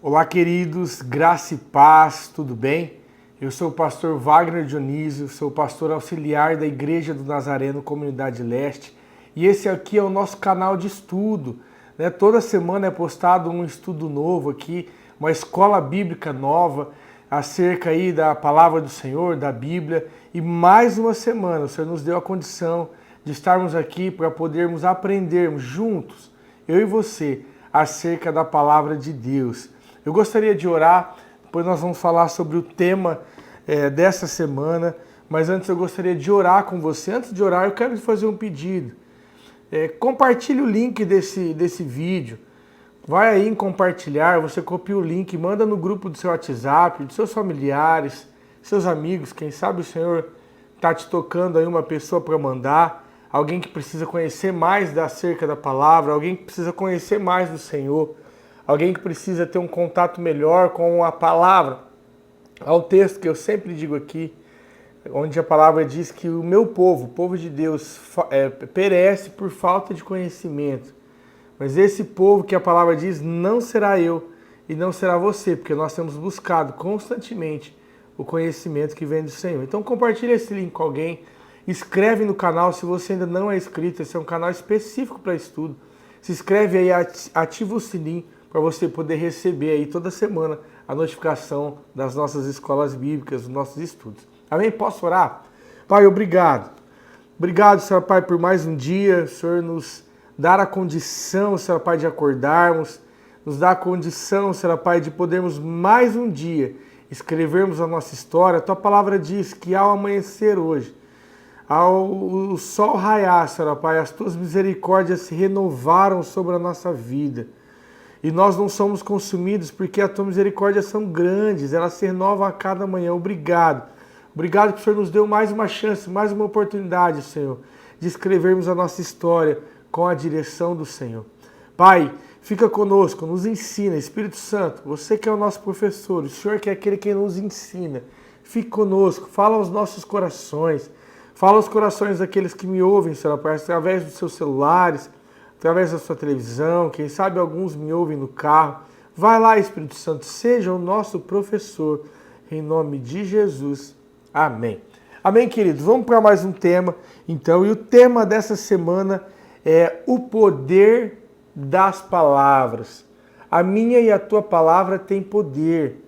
Olá, queridos, graça e paz, tudo bem? Eu sou o pastor Wagner Dionísio, sou pastor auxiliar da Igreja do Nazareno, Comunidade Leste, e esse aqui é o nosso canal de estudo, né? Toda semana é postado um estudo novo aqui, uma escola bíblica nova, acerca aí da palavra do Senhor, da Bíblia, e mais uma semana o Senhor nos deu a condição de estarmos aqui para podermos aprendermos juntos, eu e você, acerca da palavra de Deus. Eu gostaria de orar, depois nós vamos falar sobre o tema dessa semana, mas antes eu gostaria de orar com você. Antes de orar, eu quero te fazer um pedido. Compartilhe o link desse vídeo. Vai aí em compartilhar, você copia o link, manda no grupo do seu WhatsApp, dos seus familiares, seus amigos. Quem sabe o Senhor está te tocando aí uma pessoa para mandar, alguém que precisa conhecer mais acerca da palavra, alguém que precisa conhecer mais do Senhor, alguém que precisa ter um contato melhor com a palavra. Há um texto que eu sempre digo aqui, onde a palavra diz que o meu povo, o povo de Deus, perece por falta de conhecimento. Mas esse povo que a palavra diz não será eu e não será você, porque nós temos buscado constantemente o conhecimento que vem do Senhor. Então compartilhe esse link com alguém, inscreve no canal se você ainda não é inscrito, esse é um canal específico para estudo. Se inscreve aí, ativa o sininho para você poder receber aí toda semana a notificação das nossas escolas bíblicas, dos nossos estudos. Amém? Posso orar? Pai, obrigado. Obrigado, Senhor Pai, por mais um dia. O Senhor nos dar a condição, Senhor Pai, de acordarmos, nos dá a condição, Senhor Pai, de podermos mais um dia escrevermos a nossa história. A Tua palavra diz que ao amanhecer hoje, ao sol raiar, Senhor Pai, as Tuas misericórdias se renovaram sobre a nossa vida. E nós não somos consumidos porque as Tuas misericórdias são grandes, elas se renovam a cada manhã. Obrigado. Obrigado que o Senhor nos deu mais uma chance, mais uma oportunidade, Senhor, de escrevermos a nossa história com a direção do Senhor. Pai, fica conosco, nos ensina, Espírito Santo, você que é o nosso professor, o Senhor que é aquele que nos ensina. Fique conosco, fala aos nossos corações, fala aos corações daqueles que me ouvem, Senhor, através dos seus celulares, através da sua televisão, quem sabe alguns me ouvem no carro. Vai lá, Espírito Santo, seja o nosso professor, em nome de Jesus. Amém. Amém, queridos? Vamos para mais um tema, então, e o tema dessa semana é o poder das palavras. A minha e a tua palavra tem poder.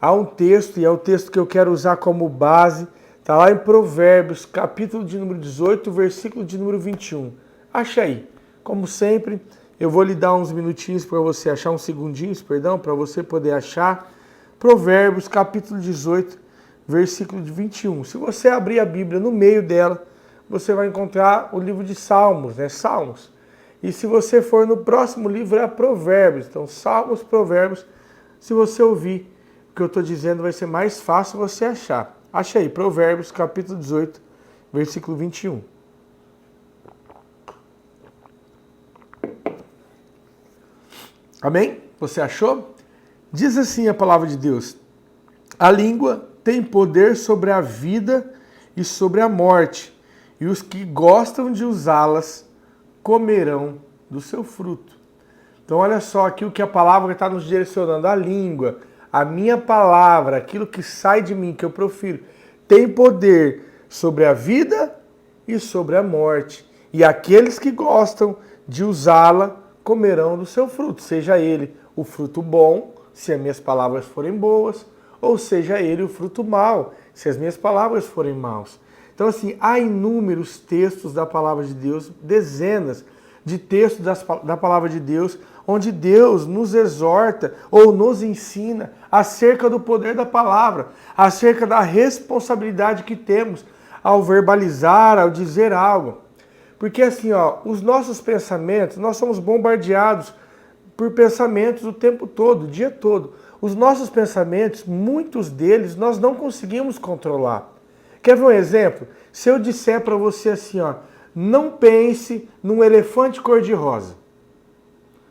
Há um texto, e é o texto que eu quero usar como base, está lá em Provérbios, capítulo de número 18, versículo de número 21. Acha aí. Como sempre, eu vou lhe dar uns minutinhos para você achar, uns segundinhos, perdão, para você poder achar. Provérbios, capítulo 18, versículo de 21. Se você abrir a Bíblia no meio dela, você vai encontrar o livro de Salmos, né? Salmos. E se você for no próximo livro, é Provérbios. Então, Salmos, Provérbios, se você ouvir o que eu estou dizendo, vai ser mais fácil você achar. Acha aí, Provérbios, capítulo 18, versículo 21. Amém? Você achou? Diz assim a palavra de Deus: a língua tem poder sobre a vida e sobre a morte, e os que gostam de usá-las comerão do seu fruto. Então olha só aqui o que a palavra está nos direcionando. A língua, a minha palavra, aquilo que sai de mim, que eu profiro, tem poder sobre a vida e sobre a morte. E aqueles que gostam de usá-la comerão do seu fruto, seja ele o fruto bom, se as minhas palavras forem boas, ou seja ele o fruto mau, se as minhas palavras forem maus. Então assim, há inúmeros textos da palavra de Deus, dezenas de textos da palavra de Deus, onde Deus nos exorta ou nos ensina acerca do poder da palavra, acerca da responsabilidade que temos ao verbalizar, ao dizer algo. Porque assim, os nossos pensamentos, nós somos bombardeados por pensamentos o tempo todo, o dia todo. Os nossos pensamentos, muitos deles, nós não conseguimos controlar. Quer ver um exemplo? Se eu disser para você assim, não pense num elefante cor-de-rosa.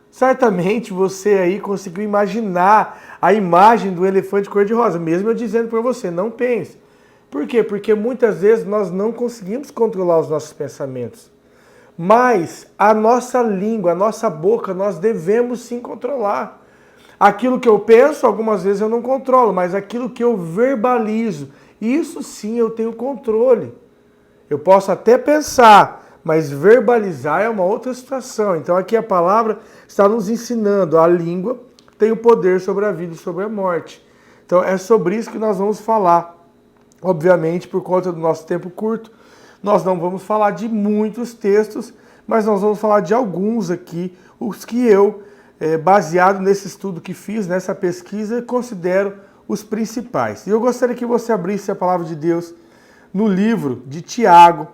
Certamente você aí conseguiu imaginar a imagem do elefante cor-de-rosa, mesmo eu dizendo para você, não pense. Por quê? Porque muitas vezes nós não conseguimos controlar os nossos pensamentos. Mas a nossa língua, a nossa boca, nós devemos sim controlar. Aquilo que eu penso, algumas vezes eu não controlo, mas aquilo que eu verbalizo, isso sim eu tenho controle. Eu posso até pensar, mas verbalizar é uma outra situação. Então aqui a palavra está nos ensinando, a língua tem o poder sobre a vida e sobre a morte. Então é sobre isso que nós vamos falar. Obviamente, por conta do nosso tempo curto, nós não vamos falar de muitos textos, mas nós vamos falar de alguns aqui, os que eu, baseado nesse estudo que fiz, nessa pesquisa, considero os principais. E eu gostaria que você abrisse a palavra de Deus no livro de Tiago,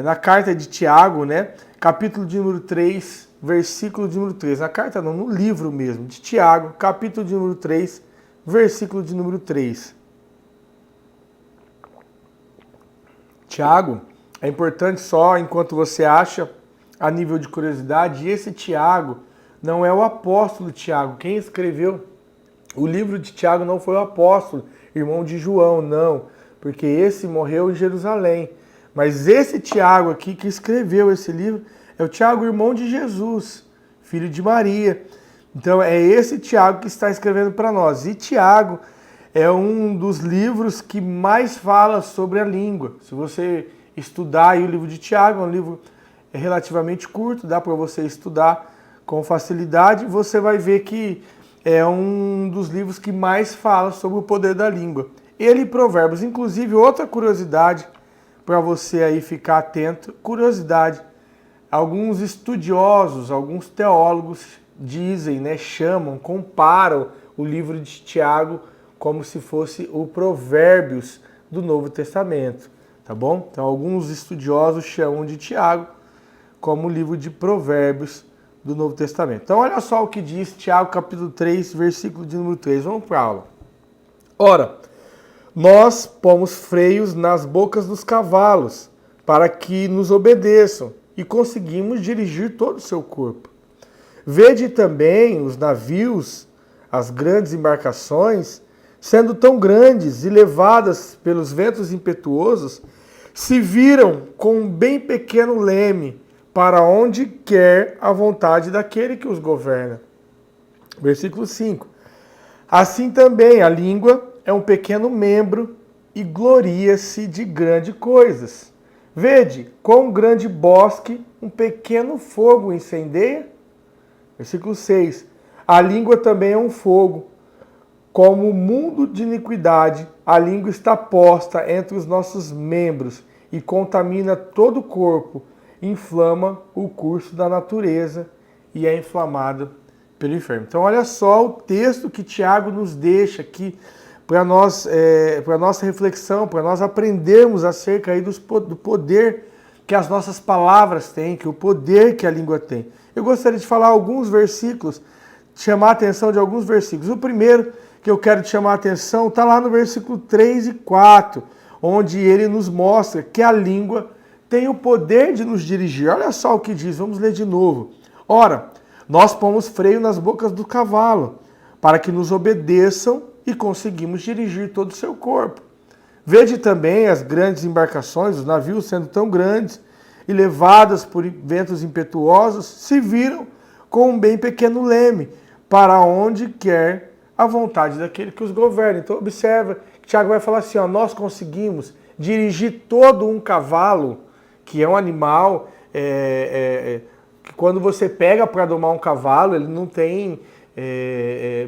na carta de Tiago, né? Capítulo de número 3, versículo de número 3. Na carta não, no livro mesmo, de Tiago, capítulo de número 3, versículo de número 3. Tiago, é importante só, enquanto você acha, a nível de curiosidade, esse Tiago não é o apóstolo Tiago. Quem escreveu o livro de Tiago não foi o apóstolo, irmão de João, não, porque esse morreu em Jerusalém. Mas esse Tiago aqui que escreveu esse livro é o Tiago, irmão de Jesus, filho de Maria. Então é esse Tiago que está escrevendo para nós. E Tiago é um dos livros que mais fala sobre a língua. Se você estudar aí o livro de Tiago, é um livro relativamente curto, dá para você estudar com facilidade, você vai ver que é um dos livros que mais fala sobre o poder da língua. Ele e Provérbios, inclusive outra curiosidade para você aí ficar atento, curiosidade, alguns estudiosos, alguns teólogos dizem, né, chamam, comparam o livro de Tiago como se fosse o Provérbios do Novo Testamento, tá bom? Então alguns estudiosos chamam de Tiago como o livro de Provérbios do Novo Testamento. Então olha só o que diz Tiago capítulo 3, versículo de número 3. Vamos para a aula. Ora, nós pomos freios nas bocas dos cavalos para que nos obedeçam e conseguimos dirigir todo o seu corpo. Vede também os navios, as grandes embarcações, sendo tão grandes e levadas pelos ventos impetuosos, se viram com um bem pequeno leme para onde quer a vontade daquele que os governa. Versículo 5. Assim também a língua é um pequeno membro e gloria-se de grandes coisas. Vede, quão grande bosque um pequeno fogo incendeia. Versículo 6. A língua também é um fogo. Como o mundo de iniquidade, a língua está posta entre os nossos membros e contamina todo o corpo, inflama o curso da natureza e é inflamada pelo inferno. Então olha só o texto que Tiago nos deixa aqui para nossa reflexão, para nós aprendermos acerca aí do poder que as nossas palavras têm, que o poder que a língua tem. Eu gostaria de falar alguns versículos, chamar a atenção de alguns versículos. O primeiro que eu quero te chamar a atenção está lá no versículo 3 e 4, onde ele nos mostra que a língua tem o poder de nos dirigir. Olha só o que diz, vamos ler de novo. Ora, nós pomos freio nas bocas do cavalo, para que nos obedeçam e conseguimos dirigir todo o seu corpo. Vede também as grandes embarcações, os navios sendo tão grandes e levadas por ventos impetuosos, se viram com um bem pequeno leme, para onde quer a vontade daquele que os governa. Então observa que Tiago vai falar assim, ó, nós conseguimos dirigir todo um cavalo, que é um animal, que quando você pega para domar um cavalo, ele não tem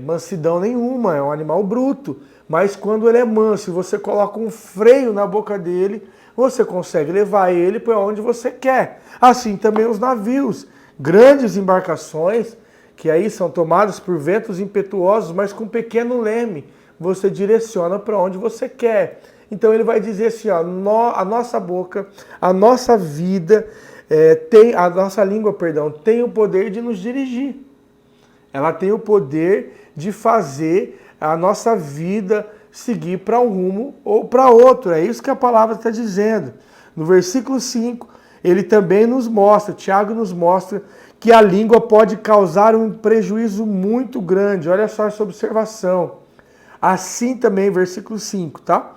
mansidão nenhuma, é um animal bruto. Mas quando ele é manso e você coloca um freio na boca dele, você consegue levar ele para onde você quer. Assim também os navios, grandes embarcações, que aí são tomadas por ventos impetuosos, mas com pequeno leme, você direciona para onde você quer. Então ele vai dizer assim, ó, a nossa boca, a nossa vida, a nossa língua, tem o poder de nos dirigir. Ela tem o poder de fazer a nossa vida seguir para um rumo ou para outro. É isso que a palavra está dizendo. No versículo 5, ele também nos mostra, Tiago nos mostra, que a língua pode causar um prejuízo muito grande. Olha só essa observação. Assim também, versículo 5, tá?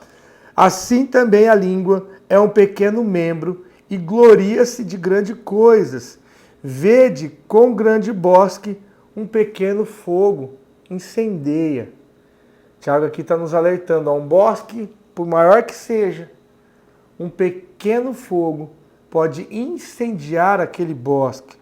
Assim também a língua é um pequeno membro e gloria-se de grandes coisas. Vede quão grande bosque um pequeno fogo incendeia. Tiago aqui está nos alertando, um bosque, por maior que seja, um pequeno fogo pode incendiar aquele bosque.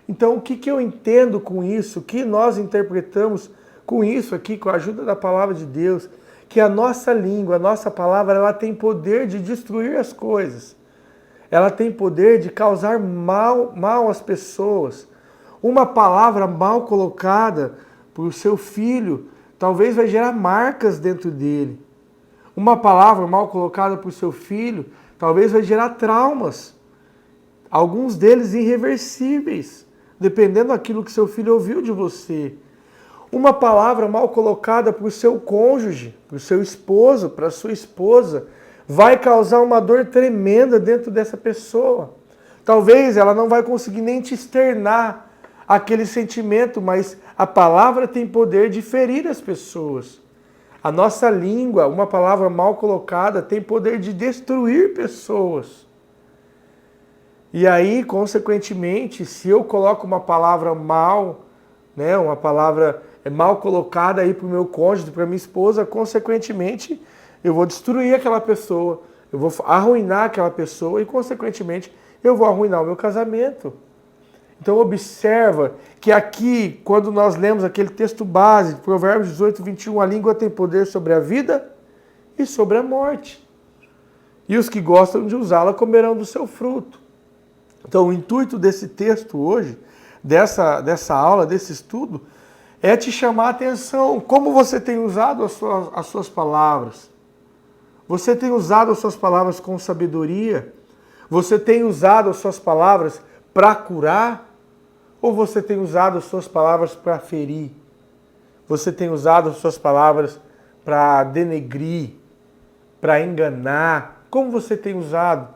Então, o que eu entendo com isso? O que nós interpretamos com isso aqui, com a ajuda da palavra de Deus? Que a nossa língua, a nossa palavra, ela tem poder de destruir as coisas. Ela tem poder de causar mal às pessoas. Uma palavra mal colocada por seu filho, talvez vai gerar marcas dentro dele. Uma palavra mal colocada por seu filho, talvez vai gerar traumas. Alguns deles irreversíveis, dependendo daquilo que seu filho ouviu de você. Uma palavra mal colocada por seu cônjuge, por seu esposo, para sua esposa, vai causar uma dor tremenda dentro dessa pessoa. Talvez ela não vai conseguir nem te externar aquele sentimento, mas a palavra tem poder de ferir as pessoas. A nossa língua, uma palavra mal colocada, tem poder de destruir pessoas. E aí, consequentemente, se eu coloco uma palavra mal, uma palavra mal colocada aí para o meu cônjuge, para minha esposa, consequentemente, eu vou destruir aquela pessoa, eu vou arruinar aquela pessoa e, consequentemente, eu vou arruinar o meu casamento. Então, observa que aqui, quando nós lemos aquele texto base, Provérbios 18, 21, a língua tem poder sobre a vida e sobre a morte. E os que gostam de usá-la comerão do seu fruto. Então, o intuito desse texto hoje, dessa aula, desse estudo, é te chamar a atenção. Como você tem usado as suas palavras? Você tem usado as suas palavras com sabedoria? Você tem usado as suas palavras para curar? Ou você tem usado as suas palavras para ferir? Você tem usado as suas palavras para denegrir, para enganar? Como você tem usado?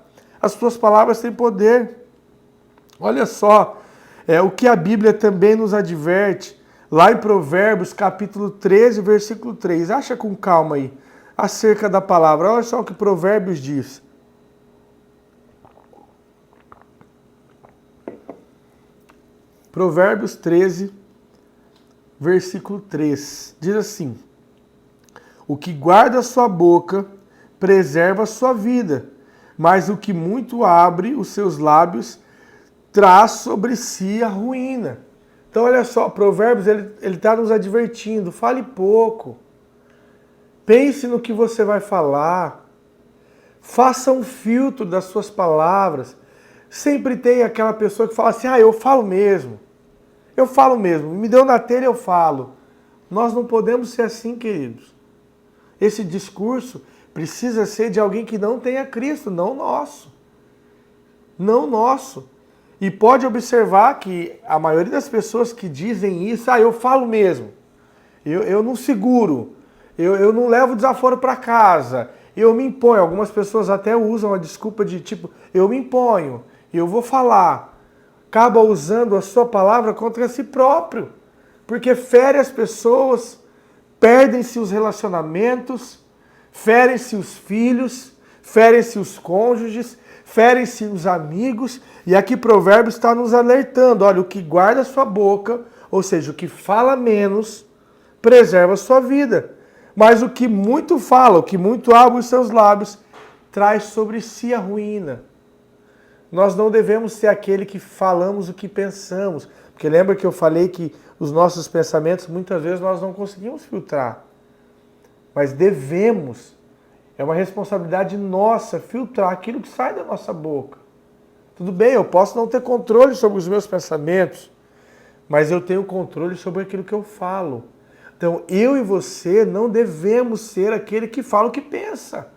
As suas palavras têm poder. Olha só, o que a Bíblia também nos adverte, lá em Provérbios, capítulo 13, versículo 3. Acha com calma aí, acerca da palavra. Olha só o que Provérbios diz. Provérbios 13, versículo 3. Diz assim: o que guarda a sua boca preserva a sua vida, mas o que muito abre os seus lábios traz sobre si a ruína. Então olha só, Provérbios ele está nos advertindo, fale pouco, pense no que você vai falar, faça um filtro das suas palavras. Sempre tem aquela pessoa que fala assim, eu falo mesmo, me deu na telha, eu falo. Nós não podemos ser assim, queridos. Esse discurso precisa ser de alguém que não tenha Cristo, não nosso. Não nosso. E pode observar que a maioria das pessoas que dizem isso, eu falo mesmo, eu não seguro, eu não levo desaforo para casa, eu me imponho. Algumas pessoas até usam a desculpa de tipo, eu me imponho, eu vou falar. Acaba usando a sua palavra contra si próprio, porque fere as pessoas, perdem-se os relacionamentos, ferem-se os filhos, ferem-se os cônjuges, ferem-se os amigos. E aqui Provérbios está nos alertando, olha, o que guarda a sua boca, ou seja, o que fala menos, preserva a sua vida. Mas o que muito fala, o que muito abre os seus lábios, traz sobre si a ruína. Nós não devemos ser aquele que falamos o que pensamos. Porque lembra que eu falei que os nossos pensamentos, muitas vezes, nós não conseguimos filtrar. Mas devemos, é uma responsabilidade nossa, filtrar aquilo que sai da nossa boca. Tudo bem, eu posso não ter controle sobre os meus pensamentos, mas eu tenho controle sobre aquilo que eu falo. Então, eu e você não devemos ser aquele que fala o que pensa.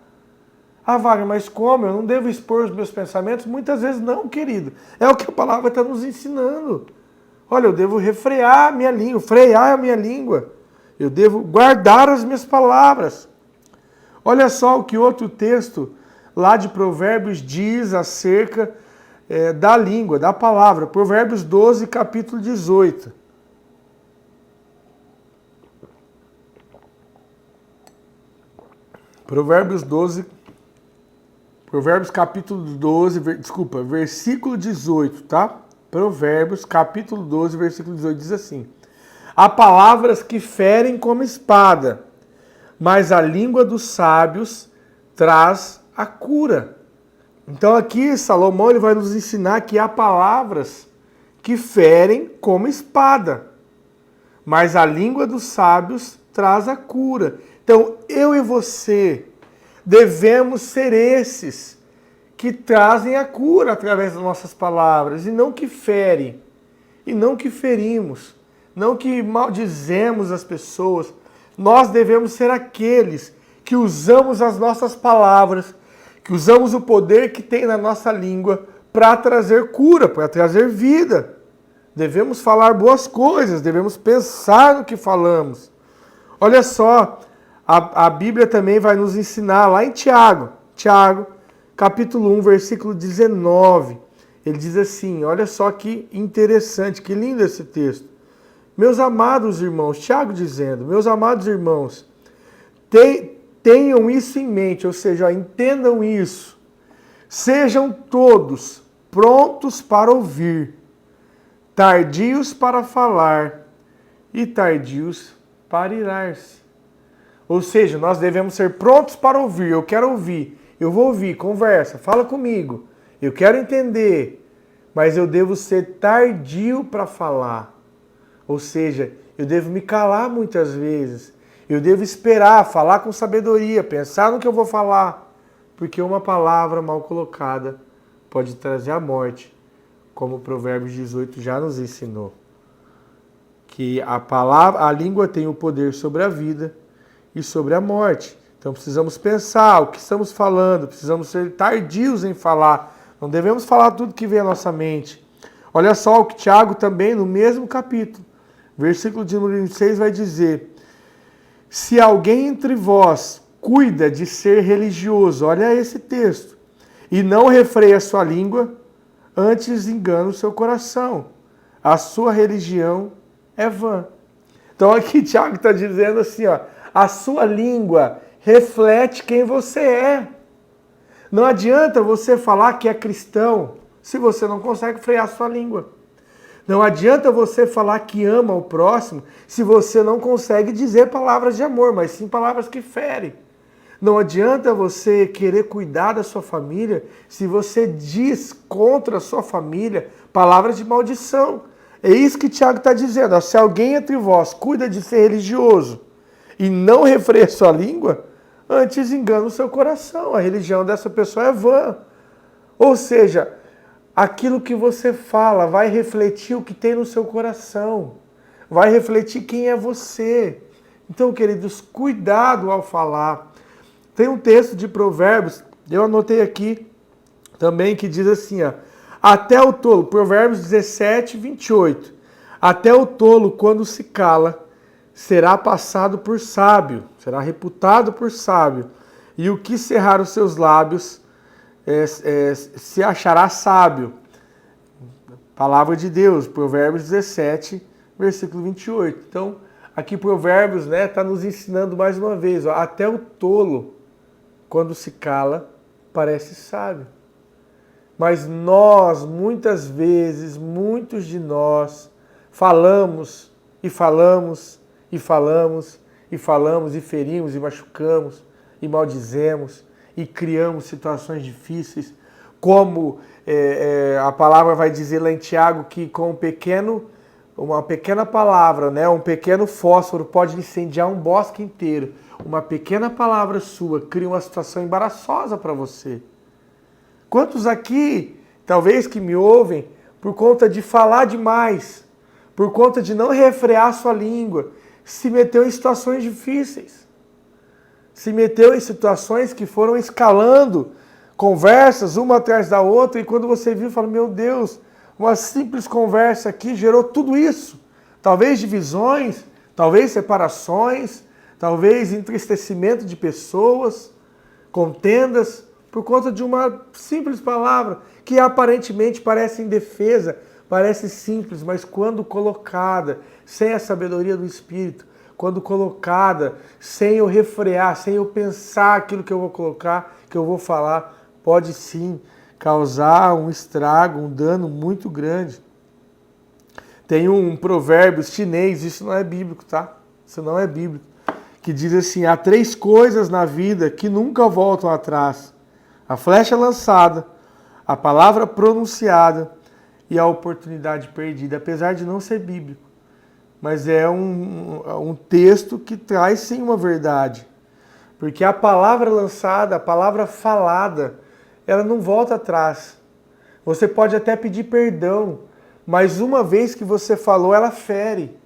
Wagner, mas como? Eu não devo expor os meus pensamentos? Muitas vezes não, querido. É o que a palavra está nos ensinando. Olha, eu devo refrear a minha língua, frear a minha língua. Eu devo guardar as minhas palavras. Olha só o que outro texto lá de Provérbios diz acerca da língua, da palavra. Provérbios 12, capítulo 18. Provérbios capítulo 12, versículo 18, tá? Provérbios capítulo 12, versículo 18 diz assim: Há palavras que ferem como espada, mas a língua dos sábios traz a cura. Então aqui Salomão ele vai nos ensinar que há palavras que ferem como espada, mas a língua dos sábios traz a cura. Então eu e você devemos ser esses que trazem a cura através das nossas palavras, e não que ferem, e não que ferimos, não que maldizemos as pessoas. Nós devemos ser aqueles que usamos as nossas palavras, que usamos o poder que tem na nossa língua para trazer cura, para trazer vida. Devemos falar boas coisas, devemos pensar no que falamos. Olha só, a Bíblia também vai nos ensinar lá em Tiago, capítulo 1, versículo 19. Ele diz assim, olha só que interessante, que lindo esse texto. Meus amados irmãos, Tiago dizendo, meus amados irmãos, tenham isso em mente, ou seja, entendam isso. Sejam todos prontos para ouvir, tardios para falar e tardios para irar-se. Ou seja, nós devemos ser prontos para ouvir. Eu quero ouvir, eu vou ouvir, conversa, fala comigo. Eu quero entender, mas eu devo ser tardio para falar. Ou seja, eu devo me calar muitas vezes. Eu devo esperar, falar com sabedoria, pensar no que eu vou falar. Porque uma palavra mal colocada pode trazer a morte, como o Provérbios 18 já nos ensinou. Que a língua tem o poder sobre a vida e sobre a morte. Então precisamos pensar o que estamos falando, precisamos ser tardios em falar. Não devemos falar tudo que vem à nossa mente. Olha só o que Tiago também, no mesmo capítulo, versículo de número 26, vai dizer: se alguém entre vós cuida de ser religioso, olha esse texto, e não refreia a sua língua, antes engana o seu coração. A sua religião é vã. Então aqui Tiago está dizendo assim, ó, a sua língua reflete quem você é. Não adianta você falar que é cristão se você não consegue frear a sua língua. Não adianta você falar que ama o próximo se você não consegue dizer palavras de amor, mas sim palavras que ferem. Não adianta você querer cuidar da sua família se você diz contra a sua família palavras de maldição. É isso que Tiago está dizendo. Se alguém entre vós cuida de ser religioso e não refreia sua língua, antes engana o seu coração. A religião dessa pessoa é vã. Ou seja, aquilo que você fala vai refletir o que tem no seu coração. Vai refletir quem é você. Então, queridos, cuidado ao falar. Tem um texto de Provérbios, eu anotei aqui também, que diz assim, ó, até o tolo, Provérbios 17, 28, até o tolo, quando se cala, será passado por sábio, será reputado por sábio, e o que cerrar os seus lábios se achará sábio. Palavra de Deus, Provérbios 17, versículo 28. Então, aqui Provérbios está nos ensinando mais uma vez, ó, até o tolo, quando se cala, parece sábio. Mas nós, muitas vezes, muitos de nós, falamos e falamos e falamos e falamos e ferimos e machucamos e maldizemos e criamos situações difíceis, como a palavra vai dizer lá em Tiago que com uma pequena palavra, um pequeno fósforo pode incendiar um bosque inteiro. Uma pequena palavra sua cria uma situação embaraçosa para você. Quantos aqui, talvez que me ouvem, por conta de falar demais, por conta de não refrear sua língua, se meteu em situações difíceis. Se meteu em situações que foram escalando, conversas uma atrás da outra, e quando você viu, fala, meu Deus, uma simples conversa aqui gerou tudo isso. Talvez divisões, talvez separações, talvez entristecimento de pessoas, contendas, por conta de uma simples palavra, que aparentemente parece indefesa, parece simples, mas quando colocada sem a sabedoria do Espírito, quando colocada sem eu refrear, sem eu pensar aquilo que eu vou colocar, que eu vou falar, pode sim causar um estrago, um dano muito grande. Tem um provérbio chinês, isso não é bíblico, tá? Isso não é bíblico. Que diz assim, há 3 coisas na vida que nunca voltam atrás. A flecha lançada, a palavra pronunciada e a oportunidade perdida. Apesar de não ser bíblico. Mas é um texto que traz sim uma verdade. Porque a palavra lançada, a palavra falada, ela não volta atrás. Você pode até pedir perdão, mas uma vez que você falou, ela fere.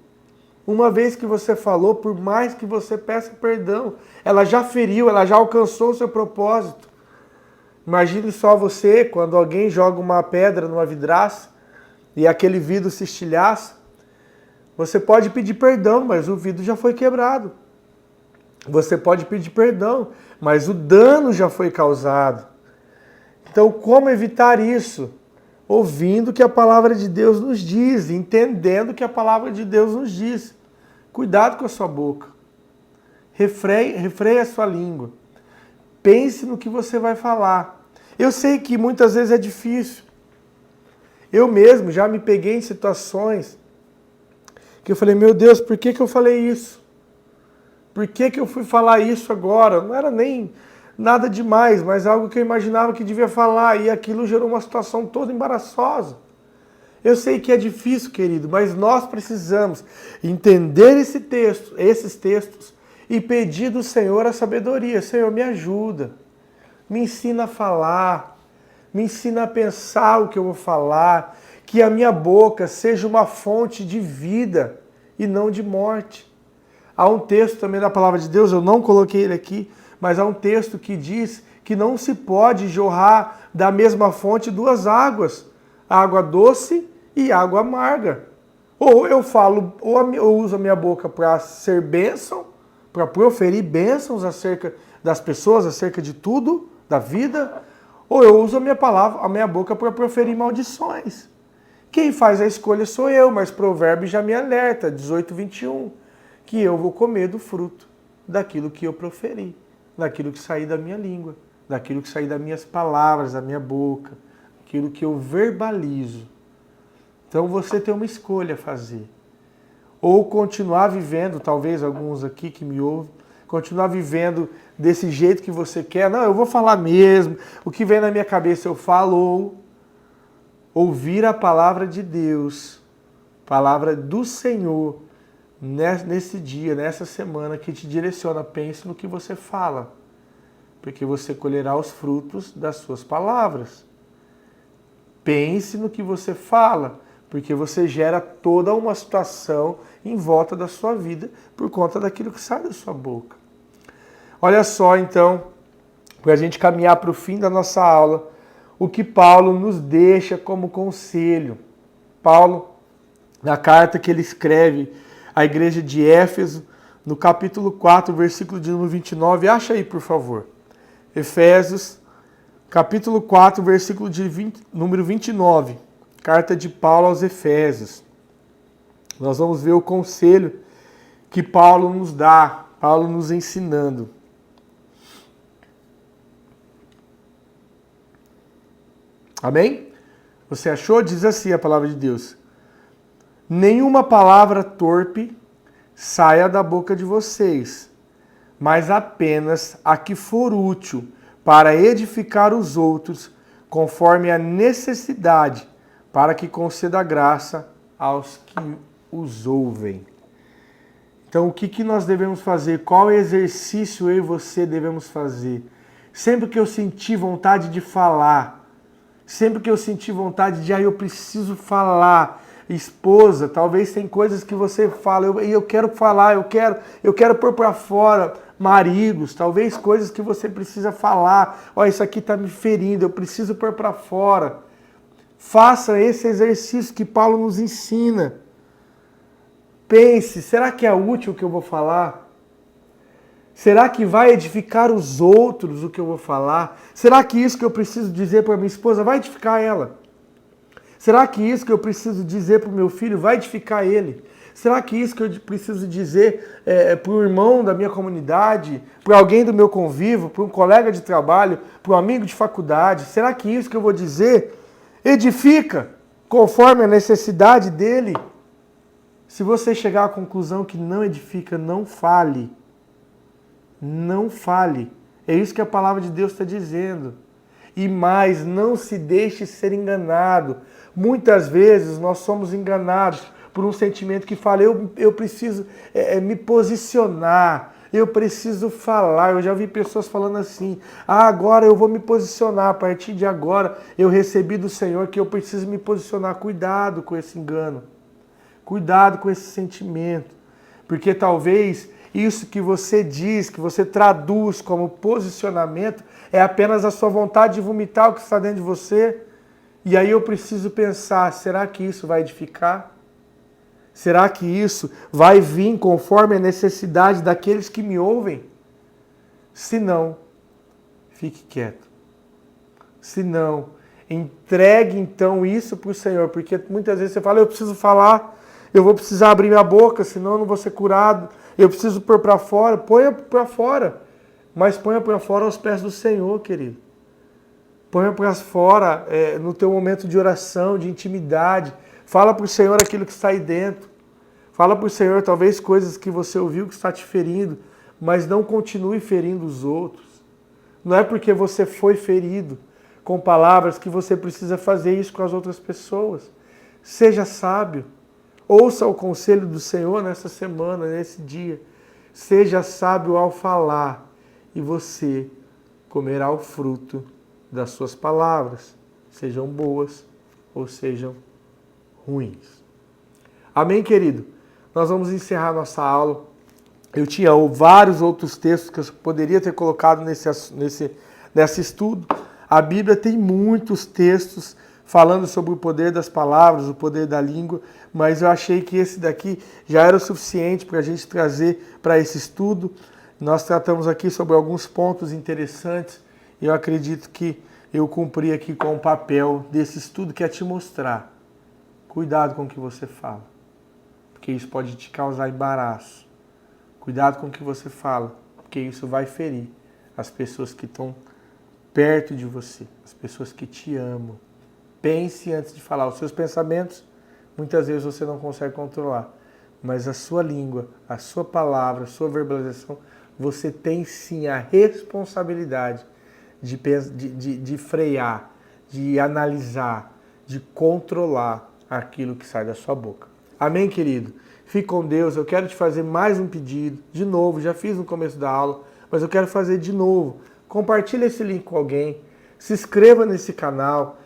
Uma vez que você falou, por mais que você peça perdão, ela já feriu, ela já alcançou o seu propósito. Imagine só você, quando alguém joga uma pedra numa vidraça e aquele vidro se estilhaça, você pode pedir perdão, mas o vidro já foi quebrado. Você pode pedir perdão, mas o dano já foi causado. Então, como evitar isso? Ouvindo o que a palavra de Deus nos diz, entendendo o que a palavra de Deus nos diz. Cuidado com a sua boca. Refreie a sua língua. Pense no que você vai falar. Eu sei que muitas vezes é difícil. Eu mesmo já me peguei em situações que eu falei, meu Deus, por que eu falei isso? Por que eu fui falar isso agora? Não era nem nada demais, mas algo que eu imaginava que devia falar, e aquilo gerou uma situação toda embaraçosa. Eu sei que é difícil, querido, mas nós precisamos entender esses textos, e pedir do Senhor a sabedoria. Senhor, me ajuda, me ensina a falar, me ensina a pensar o que eu vou falar, que a minha boca seja uma fonte de vida e não de morte. Há um texto também da palavra de Deus, eu não coloquei ele aqui, mas há um texto que diz que não se pode jorrar da mesma fonte 2 águas, água doce e água amarga. Ou eu falo, ou eu uso a minha boca para ser bênção, para proferir bênçãos acerca das pessoas, acerca de tudo, da vida, ou eu uso a minha boca para proferir maldições. Quem faz a escolha sou eu, mas provérbio já me alerta, 18:21, que eu vou comer do fruto daquilo que eu proferi, daquilo que sair da minha língua, daquilo que sair das minhas palavras, da minha boca, aquilo que eu verbalizo. Então você tem uma escolha a fazer. Ou continuar vivendo, talvez alguns aqui que me ouvem, continuar vivendo desse jeito que você quer. Não, eu vou falar mesmo, o que vem na minha cabeça eu falo, ou ouvir a palavra de Deus, palavra do Senhor, nesse dia, nessa semana que te direciona. Pense no que você fala, porque você colherá os frutos das suas palavras. Pense no que você fala, porque você gera toda uma situação em volta da sua vida por conta daquilo que sai da sua boca. Olha só, então, para a gente caminhar para o fim da nossa aula, o que Paulo nos deixa como conselho. Paulo, na carta que ele escreve à igreja de Éfeso, no capítulo 4, versículo de número 29, acha aí, por favor. Efésios, capítulo 4, versículo de número 29. Carta de Paulo aos Efésios. Nós vamos ver o conselho que Paulo nos dá, Paulo nos ensinando. Amém? Você achou? Diz assim a palavra de Deus. Nenhuma palavra torpe saia da boca de vocês, mas apenas a que for útil para edificar os outros, conforme a necessidade, para que conceda graça aos que os ouvem. Então, o que nós devemos fazer? Qual exercício eu e você devemos fazer? Sempre que eu sentir vontade de falar, sempre que eu sentir vontade de, eu preciso falar. Esposa, talvez tem coisas que você fala, eu quero falar, eu quero pôr para fora. Maridos, talvez coisas que você precisa falar. Isso aqui está me ferindo, eu preciso pôr para fora. Faça esse exercício que Paulo nos ensina. Pense, será que é útil o que eu vou falar? Será que vai edificar os outros o que eu vou falar? Será que isso que eu preciso dizer para minha esposa vai edificar ela? Será que isso que eu preciso dizer para o meu filho vai edificar ele? Será que isso que eu preciso dizer para o irmão da minha comunidade, para alguém do meu convívio, para um colega de trabalho, para um amigo de faculdade, será que isso que eu vou dizer edifica conforme a necessidade dele? Se você chegar à conclusão que não edifica, não fale. Não fale. É isso que a palavra de Deus está dizendo. E mais, não se deixe ser enganado. Muitas vezes nós somos enganados por um sentimento que fala, eu preciso me posicionar, eu preciso falar. Eu já vi pessoas falando assim, agora eu vou me posicionar, a partir de agora eu recebi do Senhor que eu preciso me posicionar. Cuidado com esse engano, cuidado com esse sentimento, porque talvez isso que você diz, que você traduz como posicionamento, é apenas a sua vontade de vomitar o que está dentro de você. E aí eu preciso pensar, será que isso vai edificar? Será que isso vai vir conforme a necessidade daqueles que me ouvem? Se não, fique quieto. Se não, entregue então isso para o Senhor, porque muitas vezes você fala, eu preciso falar, eu vou precisar abrir minha boca, senão eu não vou ser curado. Eu preciso pôr para fora, ponha para fora. Mas ponha para fora aos pés do Senhor, querido. Ponha para fora no teu momento de oração, de intimidade. Fala para o Senhor aquilo que está aí dentro. Fala para o Senhor talvez coisas que você ouviu que está te ferindo, mas não continue ferindo os outros. Não é porque você foi ferido com palavras que você precisa fazer isso com as outras pessoas. Seja sábio. Ouça o conselho do Senhor nessa semana, nesse dia. Seja sábio ao falar e você comerá o fruto das suas palavras, sejam boas ou sejam ruins. Amém, querido? Nós vamos encerrar nossa aula. Eu tinha vários outros textos que eu poderia ter colocado nesse estudo. A Bíblia tem muitos textos falando sobre o poder das palavras, o poder da língua, mas eu achei que esse daqui já era o suficiente para a gente trazer para esse estudo. Nós tratamos aqui sobre alguns pontos interessantes e eu acredito que eu cumpri aqui com o papel desse estudo, que é te mostrar. Cuidado com o que você fala, porque isso pode te causar embaraço. Cuidado com o que você fala, porque isso vai ferir as pessoas que estão perto de você, as pessoas que te amam. Pense antes de falar. Os seus pensamentos, muitas vezes você não consegue controlar, mas a sua língua, a sua palavra, a sua verbalização, você tem sim a responsabilidade de frear, de analisar, de controlar aquilo que sai da sua boca. Amém, querido? Fique com Deus. Eu quero te fazer mais um pedido. De novo, já fiz no começo da aula, mas eu quero fazer de novo. Compartilhe esse link com alguém. Se inscreva nesse canal.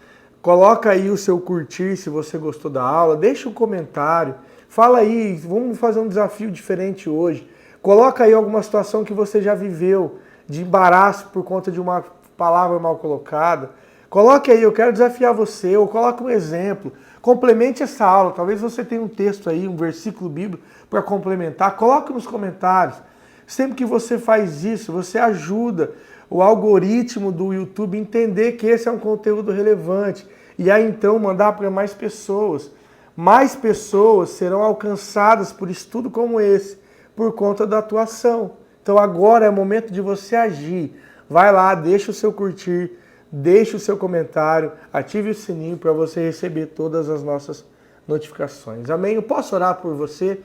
Coloca aí o seu curtir se você gostou da aula. Deixa um comentário. Fala aí, vamos fazer um desafio diferente hoje. Coloca aí alguma situação que você já viveu de embaraço por conta de uma palavra mal colocada. Coloque aí, eu quero desafiar você, ou coloque um exemplo. Complemente essa aula. Talvez você tenha um texto aí, um versículo bíblico para complementar. Coloque nos comentários. Sempre que você faz isso, você ajuda o algoritmo do YouTube entender que esse é um conteúdo relevante. E aí então mandar para mais pessoas. Mais pessoas serão alcançadas por estudo como esse, por conta da tua ação. Então agora é o momento de você agir. Vai lá, deixa o seu curtir, deixa o seu comentário, ative o sininho para você receber todas as nossas notificações. Amém? Eu posso orar por você?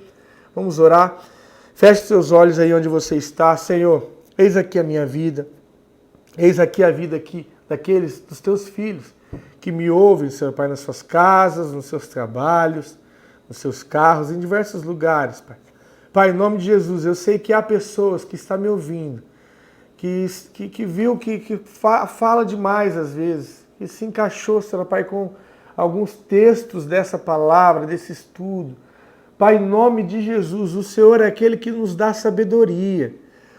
Vamos orar. Feche seus olhos aí onde você está. Senhor, eis aqui a minha vida. Eis aqui a vida dos teus filhos que me ouvem, Senhor Pai, nas suas casas, nos seus trabalhos, nos seus carros, em diversos lugares, Pai. Pai, em nome de Jesus, eu sei que há pessoas que estão me ouvindo, que viu que fala demais às vezes, que se encaixou, Senhor Pai, com alguns textos dessa palavra, desse estudo. Pai, em nome de Jesus, o Senhor é aquele que nos dá sabedoria.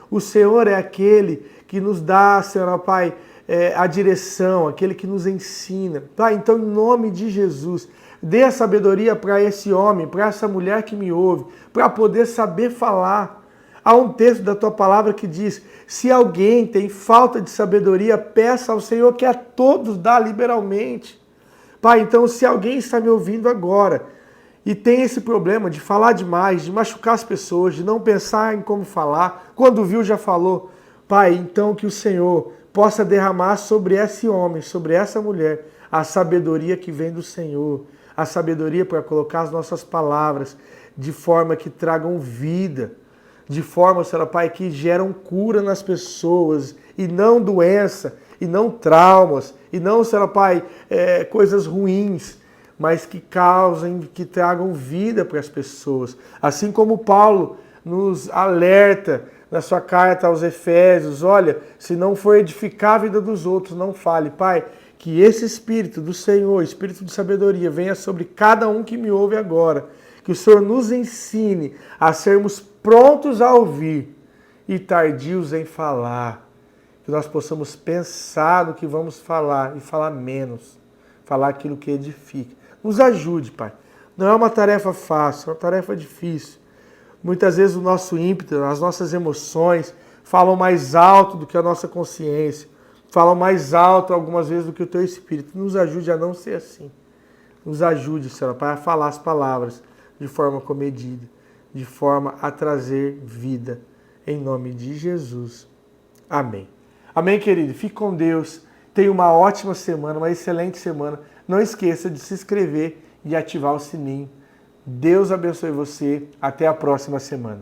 O Senhor é aquele que nos dá, Senhor Pai, a direção, aquele que nos ensina. Pai, então, em nome de Jesus, dê a sabedoria para esse homem, para essa mulher que me ouve, para poder saber falar. Há um texto da tua palavra que diz, se alguém tem falta de sabedoria, peça ao Senhor que a todos dá liberalmente. Pai, então, se alguém está me ouvindo agora e tem esse problema de falar demais, de machucar as pessoas, de não pensar em como falar, quando viu já falou, Pai, então que o Senhor possa derramar sobre esse homem, sobre essa mulher, a sabedoria que vem do Senhor, a sabedoria para colocar as nossas palavras de forma que tragam vida, de forma, Senhor Pai, que geram cura nas pessoas e não doença, e não traumas, e não, Senhor Pai, coisas ruins, mas que causem, que tragam vida para as pessoas. Assim como Paulo nos alerta na sua carta aos Efésios, olha, se não for edificar a vida dos outros, não fale. Pai, que esse Espírito do Senhor, Espírito de sabedoria, venha sobre cada um que me ouve agora. Que o Senhor nos ensine a sermos prontos a ouvir e tardios em falar. Que nós possamos pensar no que vamos falar e falar menos. Falar aquilo que edifica. Nos ajude, Pai. Não é uma tarefa fácil, é uma tarefa difícil. Muitas vezes o nosso ímpeto, as nossas emoções falam mais alto do que a nossa consciência. Falam mais alto algumas vezes do que o Teu Espírito. Nos ajude a não ser assim. Nos ajude, Senhor, Pai, a falar as palavras de forma comedida, de forma a trazer vida. Em nome de Jesus. Amém. Amém, querido? Fique com Deus. Tenha uma ótima semana, uma excelente semana. Não esqueça de se inscrever e ativar o sininho. Deus abençoe você. Até a próxima semana.